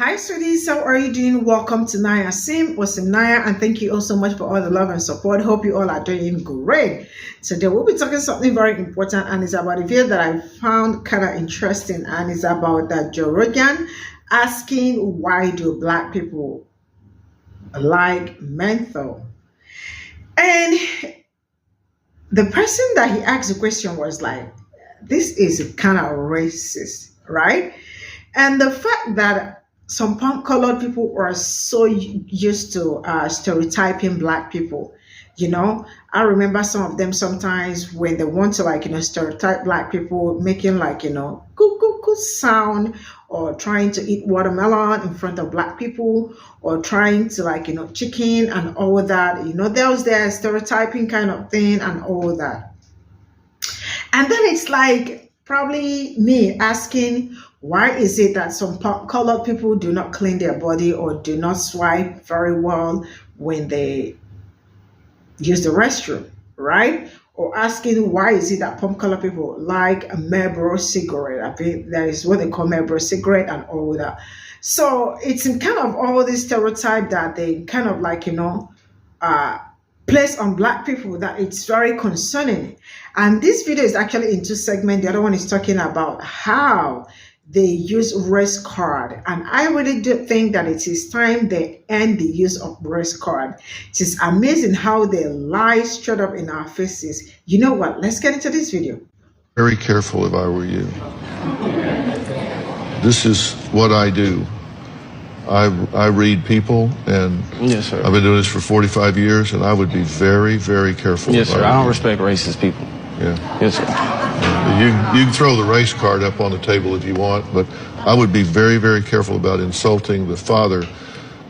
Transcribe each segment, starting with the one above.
Hi, sweeties. How are you doing? Welcome to Naya Sim or Cimnanya, and thank you all so much for all the love and support. Hope you all are doing great. Today, we'll be talking something very important, and it's about a video that I found kind of interesting, and it's about that Joe Rogan asking why do black people like menthol. And the person that he asked the question was like, this is kind of racist, right? And the fact that some colored people are so used to stereotyping black people, I remember some of them sometimes when they want to stereotype black people, making coo coo coo sound, or trying to eat watermelon in front of black people, or trying to chicken and all that. There was their stereotyping kind of thing and all that. And then it's like probably me asking, why is it that some colored people do not clean their body or do not swipe very well when they use the restroom, right? Or asking, why is it that colored people like a Marlboro cigarette? I think that is what they call Marlboro cigarette and all that. So it's kind of all this stereotype that they kind of place on black people that it's very concerning. And this video is actually in two segments. The other one is talking about how they use race card, and I really do think that it is time they end the use of race card. It is amazing how they lie straight up in our faces. You know what? Let's get into this video. Very careful if I were you. This is what I do. I read people, and yes, sir. I've been doing this for 45 years, and I would be very, very careful. Yes, sir. I don't respect racist people. Yeah. Yes, sir. You can throw the race card up on the table if you want, but I would be very, very careful about insulting the father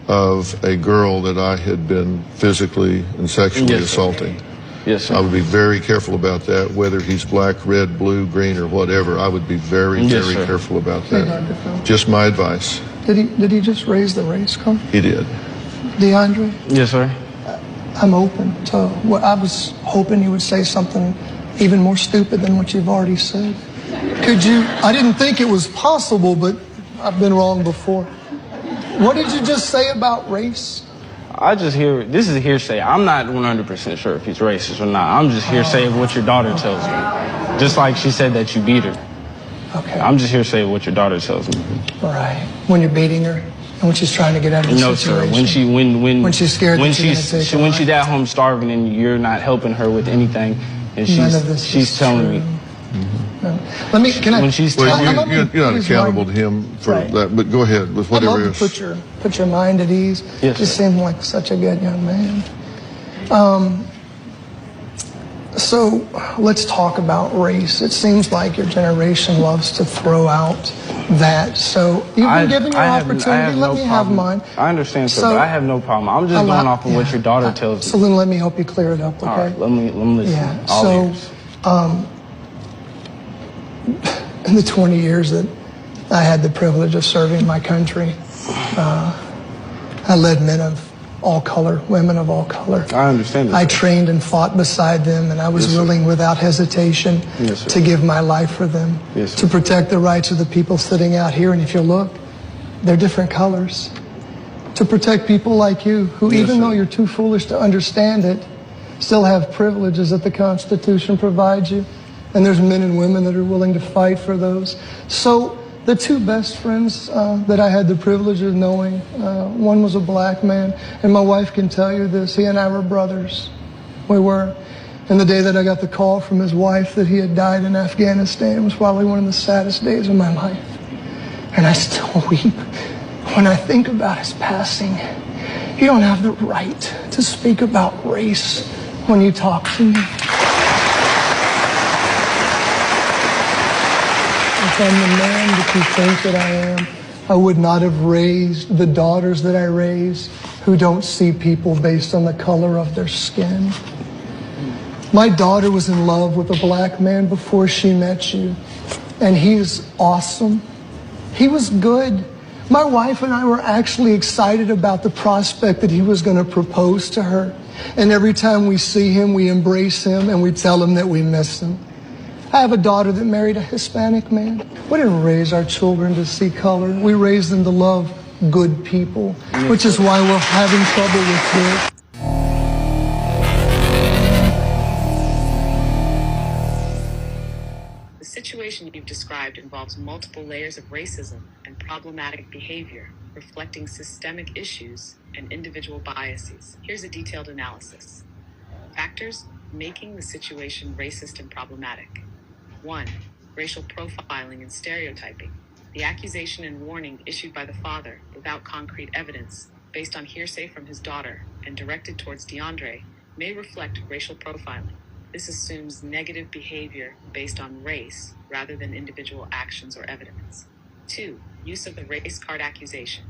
of a girl that I had been physically and sexually assaulting. Yes, sir. I would be very careful about that, whether he's black, red, blue, green, or whatever. I would be very, very careful about that. Just my advice. Did he just raise the race card? He did. DeAndre? Yes, sir. I'm open to what I was hoping you would say something even more stupid than what you've already said. Could you? I didn't think it was possible, but I've been wrong before. What did you just say about race? I just hear, this is a hearsay. I'm not 100% sure if he's racist or not. I'm just hearsay of what your daughter tells me. Just like she said that you beat her. Okay. I'm just hearsay of what your daughter tells me. Right. When you're beating her and when she's trying to get out of the situation. No, sir. When she's scared when she's at home starving and you're not helping her with anything, and she's telling me. Mm-hmm. Let me. Can I? When she's you're not accountable to him for that. But go ahead with whatever. I'd love to put your mind at ease. Yes, you seem like such a good young man. So let's talk about race. It seems like your generation loves to throw out that. So you've been given your opportunity. Let me have mine. I understand, sir, but I have no problem. I'm just going off of what your daughter tells me. So then let me help you clear it up, okay? All right, let me listen. Yeah. So in the 20 years that I had the privilege of serving my country, I led men of all color, women of all color. I understand that. I trained and fought beside them, and I was willing without hesitation to give my life for them, to protect the rights of the people sitting out here. And if you look, they're different colors. To protect people like you, who even though you're too foolish to understand it, still have privileges that the Constitution provides you. And there's men and women that are willing to fight for those. So the two best friends that I had the privilege of knowing, one was a black man, and my wife can tell you this, he and I were brothers. We were. And the day that I got the call from his wife that he had died in Afghanistan was probably one of the saddest days of my life. And I still weep when I think about his passing. You don't have the right to speak about race when you talk to me. If I'm the man that you think that I am, I would not have raised the daughters that I raise who don't see people based on the color of their skin. My daughter was in love with a black man before she met you, and he's awesome. He was good. My wife and I were actually excited about the prospect that he was going to propose to her. And every time we see him, we embrace him and we tell him that we miss him. I have a daughter that married a Hispanic man. We didn't raise our children to see color. We raised them to love good people, which is why we're having trouble with this. The situation you've described involves multiple layers of racism and problematic behavior, reflecting systemic issues and individual biases. Here's a detailed analysis. Factors making the situation racist and problematic. 1. Racial profiling and stereotyping. The accusation and warning issued by the father without concrete evidence, based on hearsay from his daughter and directed towards DeAndre, may reflect racial profiling. This assumes negative behavior based on race rather than individual actions or evidence. 2. Use of the race card accusation.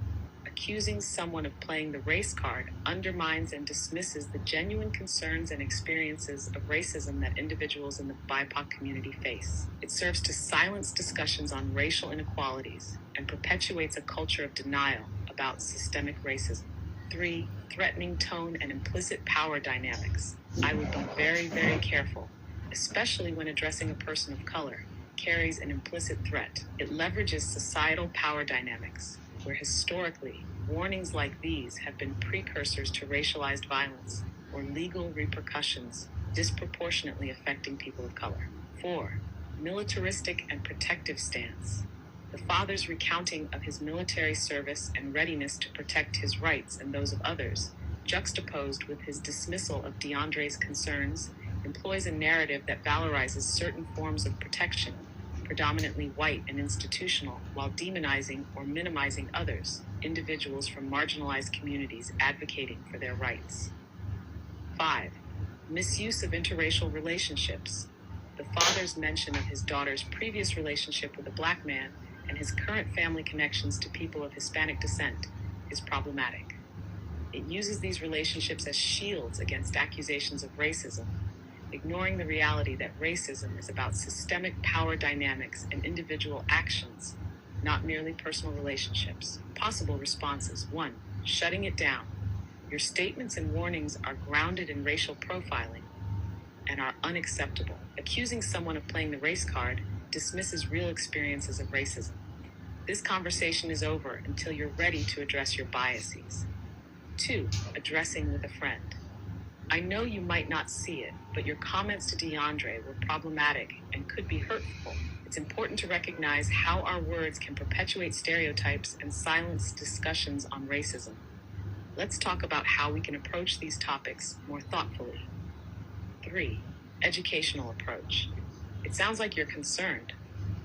Accusing someone of playing the race card undermines and dismisses the genuine concerns and experiences of racism that individuals in the BIPOC community face. It serves to silence discussions on racial inequalities and perpetuates a culture of denial about systemic racism. 3. Threatening tone and implicit power dynamics. I would be very, very careful, especially when addressing a person of color, carries an implicit threat. It leverages societal power dynamics, where historically, warnings like these have been precursors to racialized violence or legal repercussions disproportionately affecting people of color. 4. Militaristic and protective stance. The father's recounting of his military service and readiness to protect his rights and those of others, juxtaposed with his dismissal of DeAndre's concerns, employs a narrative that valorizes certain forms of protection, predominantly white and institutional, while demonizing or minimizing others, individuals from marginalized communities advocating for their rights. 5. Misuse of interracial relationships. The father's mention of his daughter's previous relationship with a black man and his current family connections to people of Hispanic descent is problematic. It uses these relationships as shields against accusations of racism, ignoring the reality that racism is about systemic power dynamics and individual actions, not merely personal relationships. Possible responses. 1. Shutting it down. Your statements and warnings are grounded in racial profiling and are unacceptable. Accusing someone of playing the race card dismisses real experiences of racism. This conversation is over until you're ready to address your biases. 2. Addressing with a friend. I know you might not see it, but your comments to DeAndre were problematic and could be hurtful. It's important to recognize how our words can perpetuate stereotypes and silence discussions on racism. Let's talk about how we can approach these topics more thoughtfully. 3. Educational approach. It sounds like you're concerned,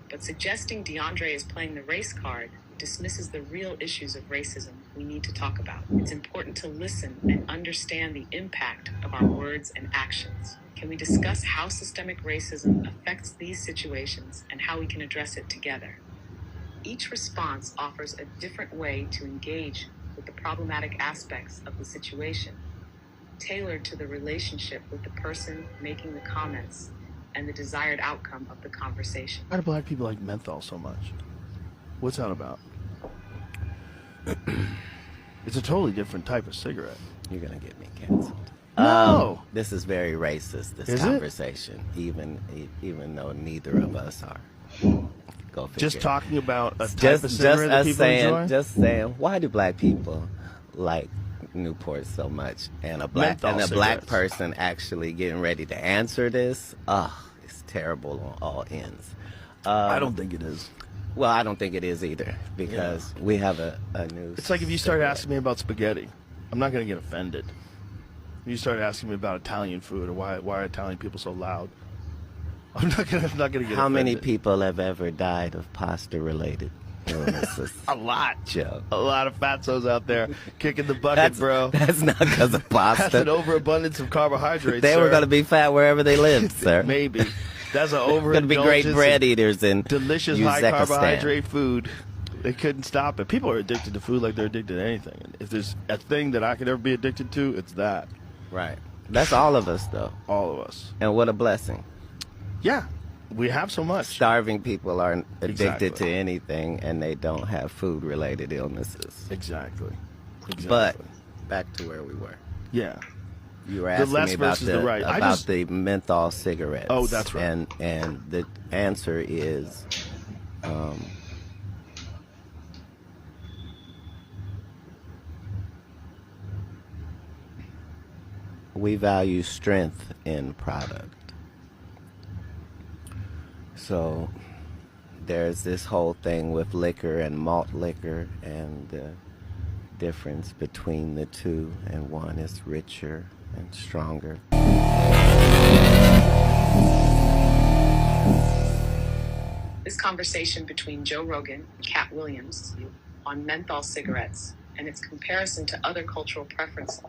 but suggesting DeAndre is playing the race card dismisses the real issues of racism we need to talk about. It's important to listen and understand the impact of our words and actions. Can we discuss how systemic racism affects these situations and how we can address it together? Each response offers a different way to engage with the problematic aspects of the situation, tailored to the relationship with the person making the comments and the desired outcome of the conversation. Why do black people like menthol so much? What's that about? It's a totally different type of cigarette. You're gonna get me canceled. No! This is very racist, this Is conversation, even though neither of us are. Go figure. Just talking about a type of cigarette that people enjoy? Just saying, why do black people like Newport so much? And a black person actually getting ready to answer this, it's terrible on all ends. I don't think it is. Well, I don't think it is either, because we have a new... It's like if you start asking me about spaghetti, I'm not going to get offended. If you start asking me about Italian food or why are Italian people so loud, I'm not going to get offended. How many people have ever died of pasta-related illnesses? A lot. Joe. A lot of fatzos out there kicking the bucket, bro. That's not because of pasta. That's an overabundance of carbohydrates, They were going to be fat wherever they lived, sir. Maybe. That's an overindulgence. Going to be great bread eaters and delicious high carbohydrate food. They couldn't stop it. People are addicted to food like they're addicted to anything. And if there's a thing that I could ever be addicted to, it's that. Right. That's all of us, though. All of us. And what a blessing. Yeah. We have so much. Starving people are addicted to anything, and they don't have food-related illnesses. Exactly. But back to where we were. Yeah. You were asking me about the menthol cigarettes. Oh, that's right. And the answer we value strength in product. So there's this whole thing with liquor and malt liquor and the difference between the two, and one is richer and stronger. This conversation between Joe Rogan and Cat Williams on menthol cigarettes and its comparison to other cultural preferences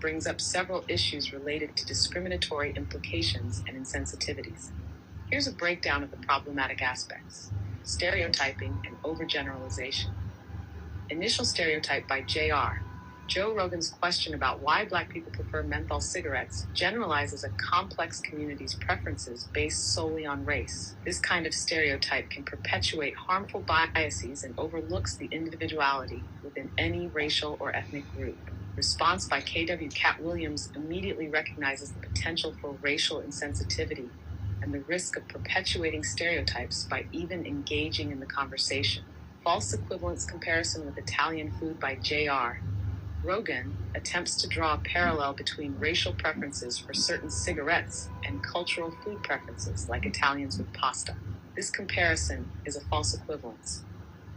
brings up several issues related to discriminatory implications and insensitivities. Here's a breakdown of the problematic aspects: stereotyping and overgeneralization. Initial stereotype by JR. Joe Rogan's question about why Black people prefer menthol cigarettes generalizes a complex community's preferences based solely on race. This kind of stereotype can perpetuate harmful biases and overlooks the individuality within any racial or ethnic group. Response by KW. Cat Williams immediately recognizes the potential for racial insensitivity and the risk of perpetuating stereotypes by even engaging in the conversation. False equivalence comparison with Italian food by JR. Rogan attempts to draw a parallel between racial preferences for certain cigarettes and cultural food preferences like Italians with pasta. This comparison is a false equivalence.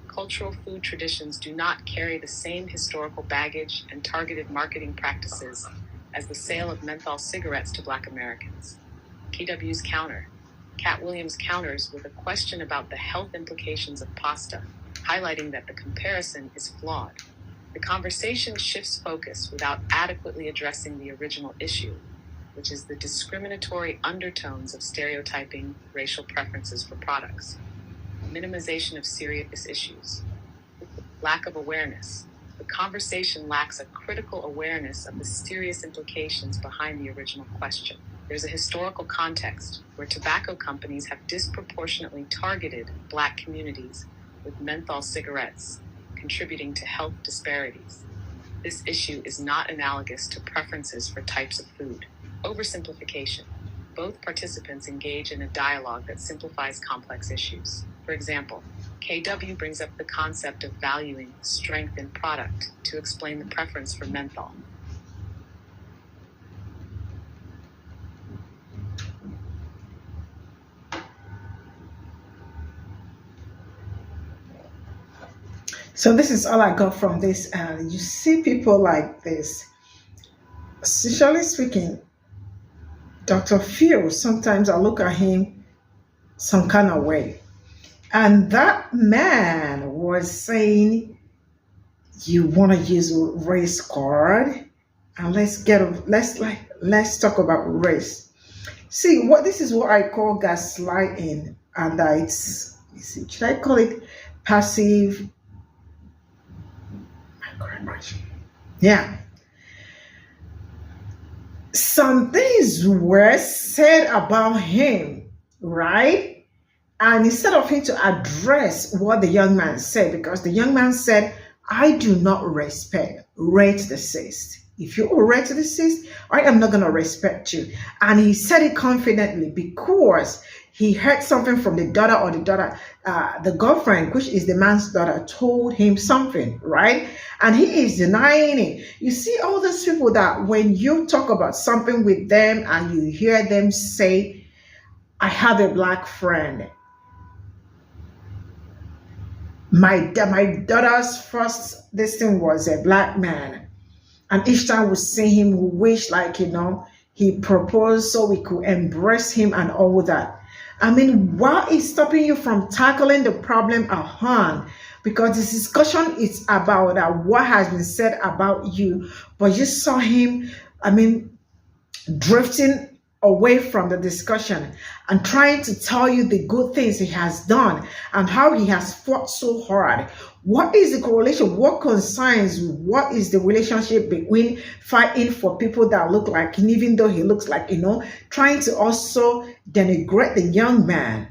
Cultural food traditions do not carry the same historical baggage and targeted marketing practices as the sale of menthol cigarettes to Black Americans. KW's counter. Cat Williams counters with a question about the health implications of pasta, highlighting that the comparison is flawed. The conversation shifts focus without adequately addressing the original issue, which is the discriminatory undertones of stereotyping racial preferences for products. Minimization of serious issues. Lack of awareness. The conversation lacks a critical awareness of the serious implications behind the original question. There's a historical context where tobacco companies have disproportionately targeted Black communities with menthol cigarettes, contributing to health disparities. This issue is not analogous to preferences for types of food. Oversimplification. Both participants engage in a dialogue that simplifies complex issues. For example, KW brings up the concept of valuing strength in product to explain the preference for menthol. So this is all I got from this. And you see people like this. Socially speaking, Dr. Phil, sometimes I look at him some kind of way. And that man was saying, you want to use a race card? And let's talk about race. See, this is what I call gaslighting. And should I call it passive? Yeah. Some things were said about him, right? And instead of him to address what the young man said, because the young man said, I do not respect racists. If you are racist, I am not going to respect you. And he said it confidently because he heard something from the daughter or the girlfriend, which is the man's daughter, told him something, right? And he is denying it. You see all those people that when you talk about something with them and you hear them say, I have a Black friend. My daughter's first thing was a Black man. And each time we see him, we wish he proposed so we could embrace him and all that. I mean, what is stopping you from tackling the problem at hand? Because this discussion is about what has been said about you, but you saw him, drifting away from the discussion and trying to tell you the good things he has done and how he has fought so hard. What is the correlation? What concerns? What is the relationship between fighting for people that look like him, even though he looks like, trying to also denigrate the young man,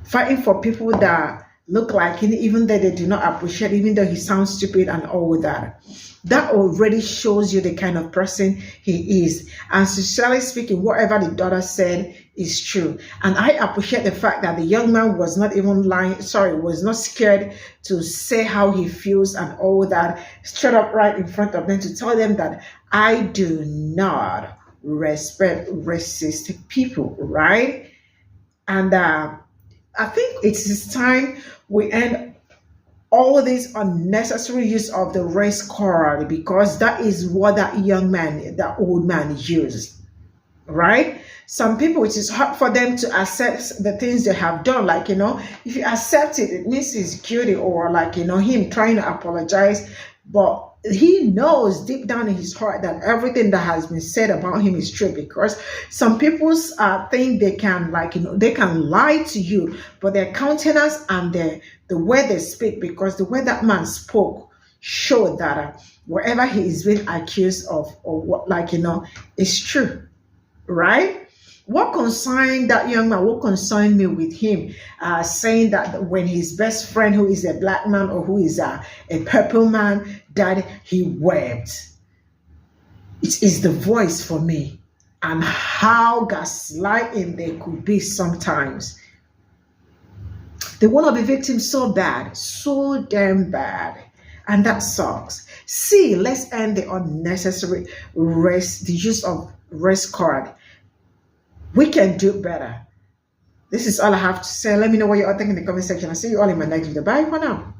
fighting for people that look like him, even though they do not appreciate, even though he sounds stupid and all that. That already shows you the kind of person he is. And sincerely speaking, whatever the daughter said, is true. And I appreciate the fact that the young man was not even was not scared to say how he feels and all that straight up right in front of them, to tell them that I do not respect racist people, right? And I think it is time we end all this unnecessary use of the race card, because that is what that young man, that old man used, right? Some people, it is hard for them to accept the things they have done. Like, if you accept it, it means he's guilty, or like, him trying to apologize. But he knows deep down in his heart that everything that has been said about him is true, because some people think they can, like, they can lie to you, but their countenance and the way they speak, because the way that man spoke showed that whatever he is being accused of, or what, like, is true, right? What concerned that young man, what concerned me with him saying that when his best friend, who is a black man or who is a purple man, died, he wept. It is the voice for me, and how gaslighting they could be sometimes. They want to be victims so bad, so damn bad. And that sucks. See, let's end the unnecessary the use of race card. We can do better. This is all I have to say. Let me know what you all think in the comment section. I'll see you all in my next video. Bye for now.